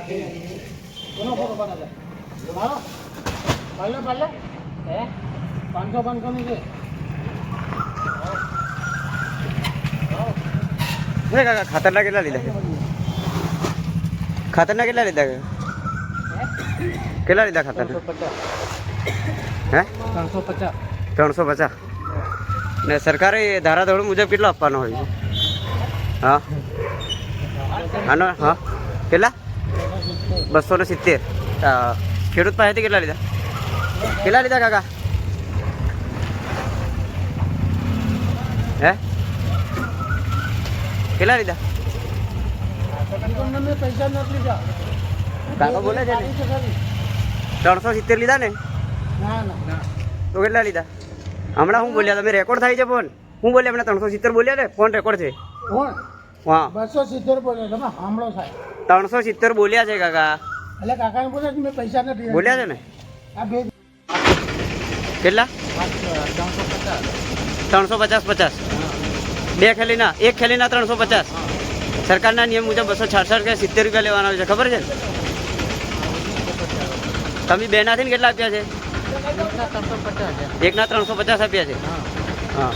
કોનો ફોટો બનાવે મારો પાલે પાલે હે 500 ની છે હે કાકા ખાતરના કેટલા લીધા ખાતરના કેટલા લીધા કેટલા લીધા ખાતર 350 હે 350 350 ને સરકારે ધારાધોરણ મુજબ કેટલો આપવાનો હોય છે હા આનો હા કેટલા 270 ખેડૂત પાસેથી કેટલા લીધા કાકા હે કેટલા લીધા પૈસા નથી લીધા કાકા બોલે છે ને 370 લીધા ને ના ના તો કેટલા લીધા હમણાં હું બોલ્યા તમે રેકોર્ડ થાય છે ફોન હું બોલ્યા હમણાં 370 બોલ્યા ને ફોન રેકોર્ડ છે કોણ હા 270 બોલે તમે સાંભળો સાહેબ 370 બોલ્યા છે કાકા એટલે કાકાને બોલે કે મેં પૈસા નથી બોલ્યા છે ને આ બે કેટલા 350 બે ખેલીના એક ખેલીના 350 સરકારના નિયમ મુજબ 266 કે 70 રૂપિયા લેવાના હોય છે ખબર છે ને તમે બેનાથી કેટલા આપ્યા છે એકના 350 આપ્યા છે હા